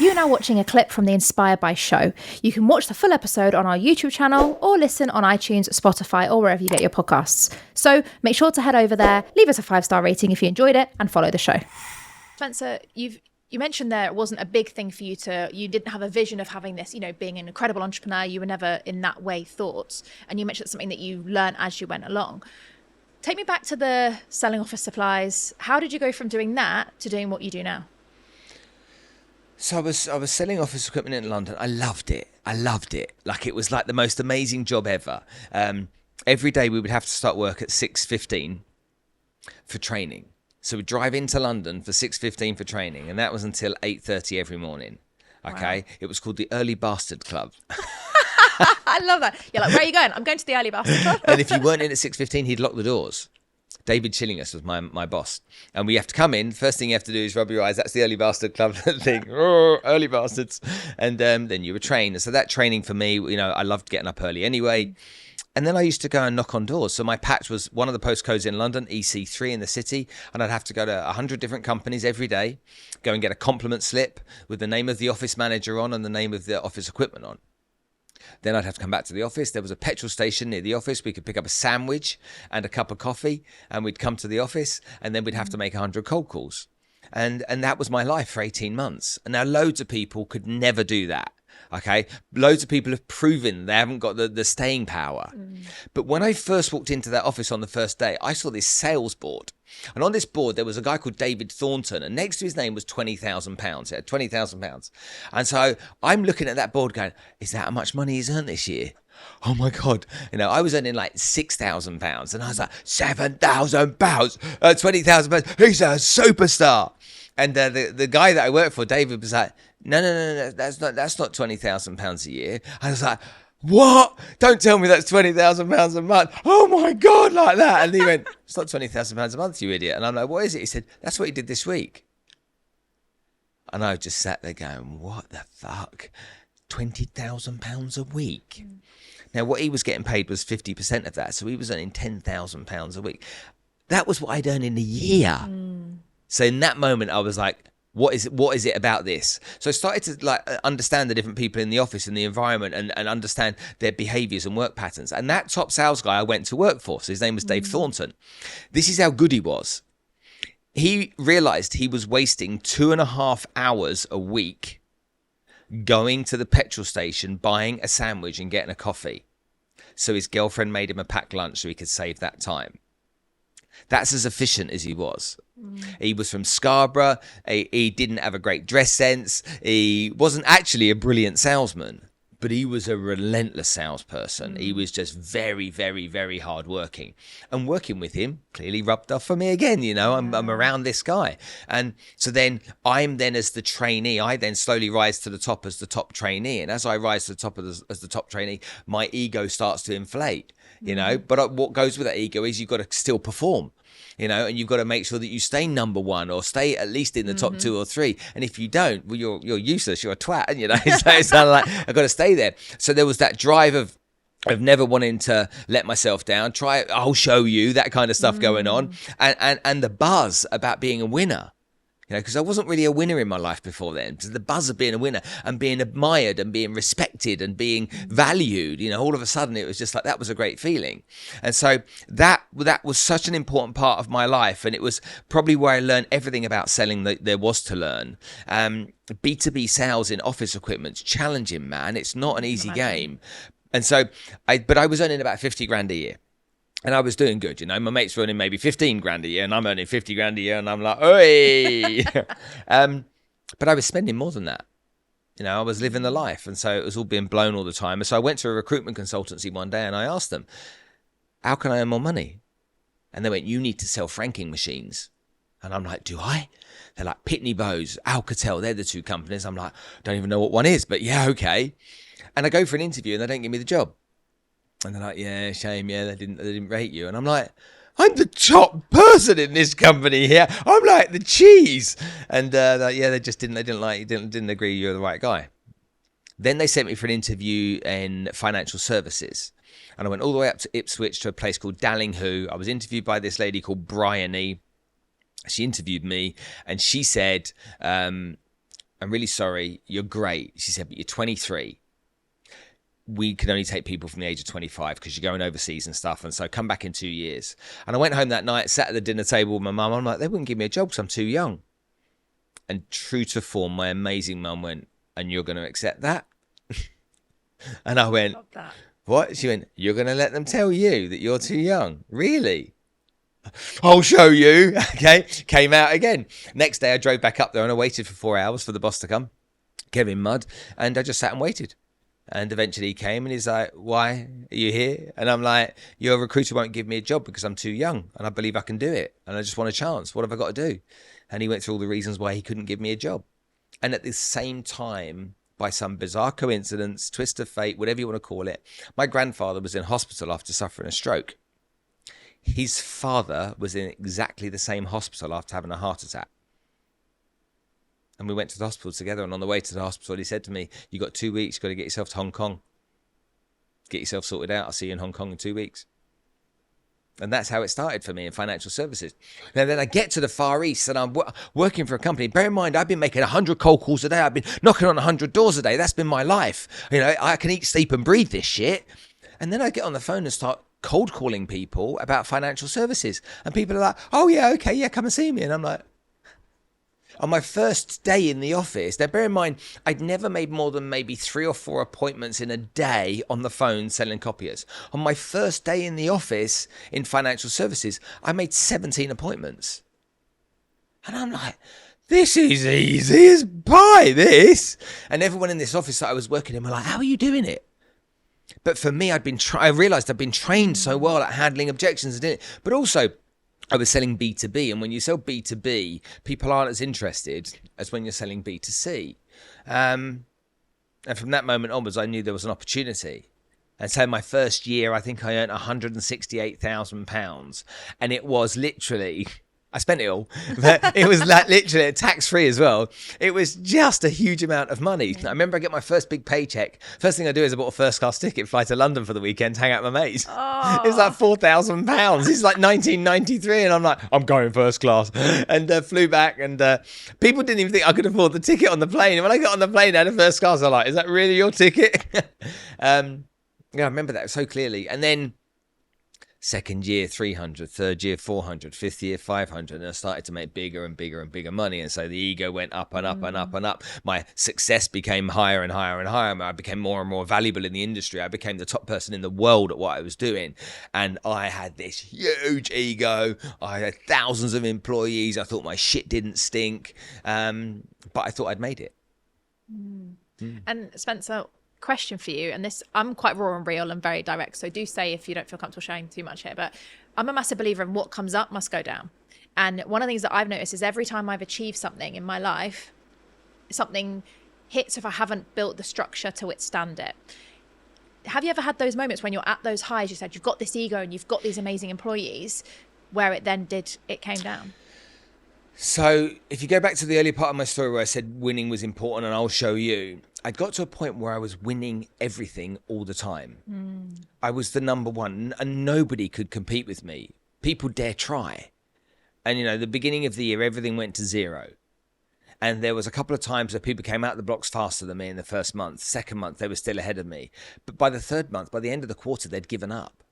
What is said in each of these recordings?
You are now watching a clip from the Inspired by show. You can watch the full episode on our YouTube channel or listen on iTunes, Spotify, or wherever you get your podcasts. So make sure to head over there, leave us a 5-star rating if you enjoyed it, and follow the show. Spencer, you mentioned there it wasn't a big thing for you didn't have a vision of having this, being an incredible entrepreneur. You were never in that way thought. And you mentioned something that you learned as you went along. Take me back to the selling office supplies. How did you go from doing that to doing what you do now? So I was selling office equipment in London. I loved it. Like, it was like the most amazing job ever. Every day we would have to start work at 6:15 for training. So we'd drive into London for 6:15 for training. And that was until 8:30 every morning. Okay. Wow. It was called the Early Bastard Club. I love that. You're like, where are you going? I'm going to the Early Bastard Club. And if you weren't in at 6:15, he'd lock the doors. David Chillinghurst was my boss. And we have to come in. First thing you have to do is rub your eyes. That's the Early Bastard Club thing. Oh, early bastards. And then you were trained. And so that training for me, I loved getting up early anyway. And then I used to go and knock on doors. So my patch was one of the postcodes in London, EC3 in the city. And I'd have to go to 100 different companies every day, go and get a compliment slip with the name of the office manager on and the name of the office equipment on. Then I'd have to come back to the office. There was a petrol station near the office. We could pick up a sandwich and a cup of coffee, and we'd come to the office, and then we'd have to make 100 cold calls. And that was my life for 18 months. And now loads of people could never do that. Okay. Loads of people have proven they haven't got the staying power. But when I first walked into that office on the first day, I saw this sales board. And on this board, there was a guy called David Thornton, and next to his name was £20,000. He had £20,000. And so I'm looking at that board going, is that how much money he's earned this year? Oh my God. I was earning like £6,000, and I was like, £7,000, £20,000. He's a superstar. And the guy that I worked for, David, was like, no, that's not £20,000 a year. I was like, what? Don't tell me that's £20,000 a month. Oh my God, like that. And he went, it's not £20,000 a month, you idiot. And I'm like, what is it? He said, that's what he did this week. And I just sat there going, what the fuck? £20,000 a week. Now, what he was getting paid was 50% of that. So he was earning £10,000 a week. That was what I'd earn in a year. So in that moment, I was like, what is it about this? So I started to understand the different people in the office and the environment and understand their behaviors and work patterns. And that top sales guy I went to work for, so his name was Dave Thornton. This is how good he was. He realized he was wasting 2.5 hours a week going to the petrol station, buying a sandwich and getting a coffee. So his girlfriend made him a packed lunch so he could save that time. That's as efficient as he was. He was from Scarborough. He didn't have a great dress sense. He wasn't actually a brilliant salesman, but he was a relentless salesperson. He was just very, very, very hardworking. And working with him clearly rubbed off for me again. I'm around this guy. And so then as the trainee, I then slowly rise to the top as the top trainee. And as I rise to the top as the top trainee, my ego starts to inflate, But what goes with that ego is you've got to still perform. And you've got to make sure that you stay number one or stay at least in the top 2 or 3. And if you don't, well, you're useless. You're a twat, So it's kind of like, I've got to stay there. So there was that drive of never wanting to let myself down. I'll show you, that kind of stuff going on. And the buzz about being a winner. Because I wasn't really a winner in my life before then. The buzz of being a winner and being admired and being respected and being valued, all of a sudden it was just like, that was a great feeling. And so that was such an important part of my life. And it was probably where I learned everything about selling that there was to learn. B2B sales in office equipment's challenging, man. It's not an easy game. And so I was earning about 50 grand a year. And I was doing good, My mates were earning maybe 15 grand a year, and I'm earning 50 grand a year, and I'm like, oi! But I was spending more than that. I was living the life, and so it was all being blown all the time. And so I went to a recruitment consultancy one day, and I asked them, how can I earn more money? And they went, you need to sell franking machines. And I'm like, do I? They're like, Pitney Bowes, Alcatel, they're the 2 companies. I'm like, don't even know what one is, but yeah, okay. And I go for an interview, and they don't give me the job. And they're like, yeah, shame, yeah, they didn't rate you. And I'm like, I'm the top person in this company here. I'm like the cheese. And they just didn't agree you're the right guy. Then they sent me for an interview in financial services. And I went all the way up to Ipswich to a place called Dallinghoo. I was interviewed by this lady called Bryony. She interviewed me, and she said, I'm really sorry. You're great. She said, but you're 23. We can only take people from the age of 25 because you're going overseas and stuff. And so come back in 2 years. And I went home that night, sat at the dinner table with my mum. I'm like, they wouldn't give me a job because I'm too young. And true to form, my amazing mum went, and you're going to accept that? And I went, what? She went, you're going to let them tell you that you're too young? Really? I'll show you. Okay. Came out again. Next day, I drove back up there and I waited for 4 hours for the boss to come. Kevin Mudd. And I just sat and waited. And eventually he came and he's like, why are you here? And I'm like, your recruiter won't give me a job because I'm too young and I believe I can do it. And I just want a chance. What have I got to do? And he went through all the reasons why he couldn't give me a job. And at the same time, by some bizarre coincidence, twist of fate, whatever you want to call it, my grandfather was in hospital after suffering a stroke. His father was in exactly the same hospital after having a heart attack. And we went to the hospital together. And on the way to the hospital, he said to me, you got 2 weeks, got to get yourself to Hong Kong. Get yourself sorted out. I'll see you in Hong Kong in 2 weeks. And that's how it started for me in financial services. Now, then I get to the Far East and I'm working for a company. Bear in mind, I've been making 100 cold calls a day. I've been knocking on 100 doors a day. That's been my life. You know, I can eat, sleep and breathe this shit. And then I get on the phone and start cold calling people about financial services. And people are like, oh, yeah, okay, yeah, come and see me. And I'm like, on my first day in the office, now bear in mind, I'd never made more than maybe 3 or 4 appointments in a day on the phone selling copiers. On my first day in the office in financial services, I made 17 appointments. And I'm like, this is easy as pie, this. And everyone in this office that I was working in were like, how are you doing it? But for me, I realized I'd been trained so well at handling objections and doing it. But also, I was selling B2B, and when you sell B2B, people aren't as interested as when you're selling B2C. And from that moment onwards, I knew there was an opportunity. And so my first year, I think I earned £168,000. And it was literally, I spent it all, but it was like literally tax-free as well. It was just a huge amount of money. I remember I get my first big paycheck. First thing I do is I bought a first-class ticket, fly to London for the weekend, hang out with my mates. It was like £4,000. It's like 1993, and I'm like, I'm going first class. And flew back, and people didn't even think I could afford the ticket on the plane. And when I got on the plane, I had a first class. I'm like, is that really your ticket? Yeah, I remember that so clearly. And then second year, 300, third year, 400, fifth year, 500. And I started to make bigger and bigger and bigger money. And so the ego went up and up and up and up. My success became higher and higher and higher. I became more and more valuable in the industry. I became the top person in the world at what I was doing. And I had this huge ego. I had thousands of employees. I thought my shit didn't stink. But I thought I'd made it. And Spencer, question for you, and this, I'm quite raw and real and very direct, so do say if you don't feel comfortable sharing too much here, but I'm a massive believer in what comes up must go down. And one of the things that I've noticed is every time I've achieved something in my life, something hits if I haven't built the structure to withstand it. Have you ever had those moments when you're at those highs, you said you've got this ego and you've got these amazing employees, where it came down? So if you go back to the earlier part of my story where I said winning was important and I'll show you, I got to a point where I was winning everything all the time. I was the number one and nobody could compete with me. People dare try. And, you know, the beginning of the year, everything went to zero. And there was a couple of times where people came out of the blocks faster than me in the first month. Second month, they were still ahead of me. But by the third month, by the end of the quarter, they'd given up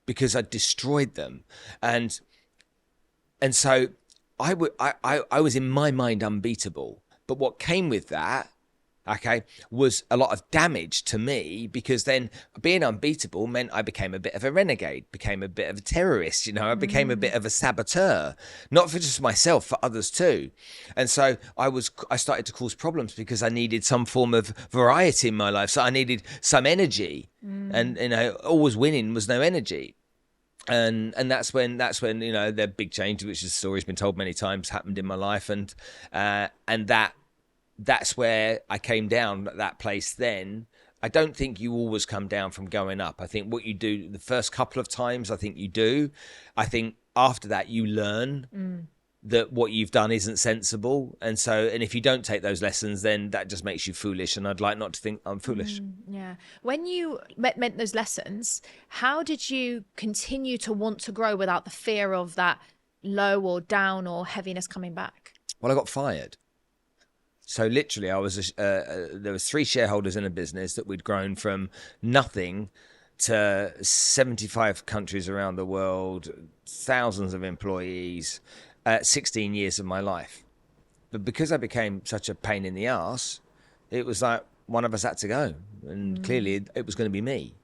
because I'd destroyed them. And so I was in my mind unbeatable. But what came with that, okay, was a lot of damage to me, because then being unbeatable meant I became a bit of a renegade, became a bit of a terrorist, you know, I became a bit of a saboteur, not for just myself, for others too. And so I started to cause problems because I needed some form of variety in my life. So I needed some energy, and, you know, always winning was no energy. And that's when, you know, the big change, which the story's been told many times, happened in my life. And that's where I came down at that place then. I don't think you always come down from going up. I think what you do the first couple of times, I think you do. I think after that you learn that what you've done isn't sensible. And if you don't take those lessons, then that just makes you foolish. And I'd like not to think I'm foolish. Yeah. When you met those lessons, how did you continue to want to grow without the fear of that low or down or heaviness coming back? Well, I got fired. So literally, there was 3 shareholders in a business that we'd grown from nothing to 75 countries around the world, thousands of employees, 16 years of my life. But because I became such a pain in the ass, it was like one of us had to go. And clearly it was going to be me.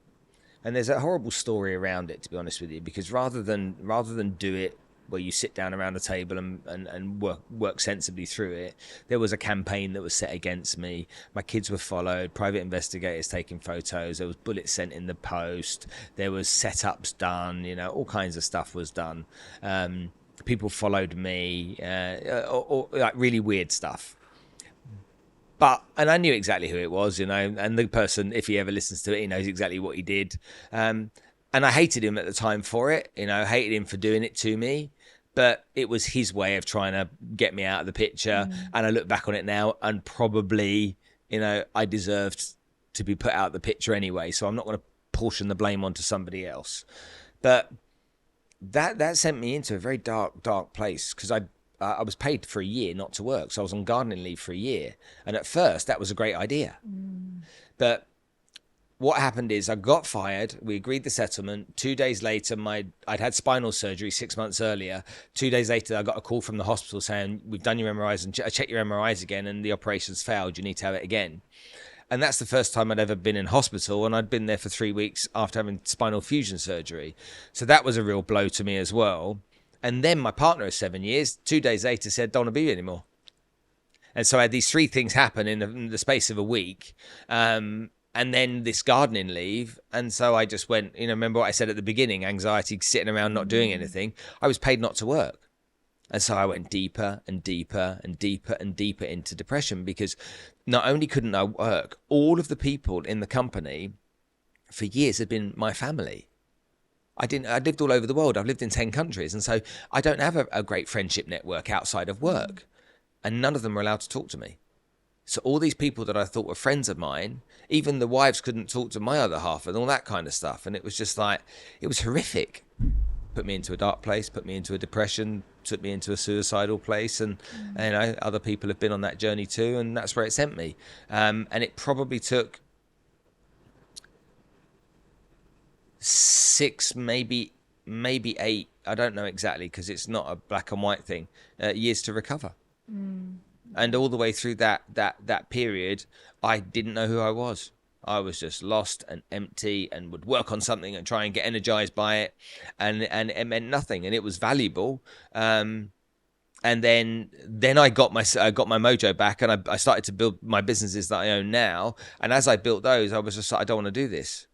And there's a horrible story around it, to be honest with you, because rather than do it where you sit down around the table and work sensibly through it, there was a campaign that was set against me. My kids were followed, private investigators taking photos, there was bullets sent in the post, there was setups done, all kinds of stuff was done. People followed me, or like really weird stuff. And I knew exactly who it was, and the person, if he ever listens to it, he knows exactly what he did. And I hated him at the time for it, hated him for doing it to me, but it was his way of trying to get me out of the picture. And I look back on it now and probably, I deserved to be put out of the picture anyway. So I'm not going to portion the blame onto somebody else. But that sent me into a very dark place, because I was paid for a year not to work. So I was on gardening leave for a year. And at first that was a great idea. But what happened is I got fired. We agreed the settlement. 2 days later, I'd had spinal surgery 6 months earlier. 2 days later, I got a call from the hospital saying, we've done your MRIs and I checked your MRIs again and the operation's failed. You need to have it again. And that's the first time I'd ever been in hospital, and I'd been there for 3 weeks after having spinal fusion surgery. So that was a real blow to me as well. And then my partner of 7 years, 2 days later, said, don't want to be here anymore. And so I had these 3 things happen in the space of a week. And then this gardening leave. And so I just went, remember what I said at the beginning, anxiety, sitting around not doing anything. I was paid not to work. And so I went deeper and deeper and deeper and deeper into depression, because not only couldn't I work, all of the people in the company for years had been my family. I lived all over the world. I've lived in 10 countries. And so I don't have a great friendship network outside of work. And none of them were allowed to talk to me. So all these people that I thought were friends of mine, even the wives couldn't talk to my other half and all that kind of stuff. And it was just like, it was horrific. Put me into a dark place, put me into a depression, took me into a suicidal place. And other people have been on that journey too. And that's where it sent me. And it probably took 6, maybe 8, I don't know exactly, because it's not a black and white thing, years to recover. And all the way through that period, I didn't know who I was. I was just lost and empty, and would work on something and try and get energized by it, and it meant nothing, and it was valuable. And then I got my mojo back, and I started to build my businesses that I own now. And as I built those, I was just like, I don't want to do this.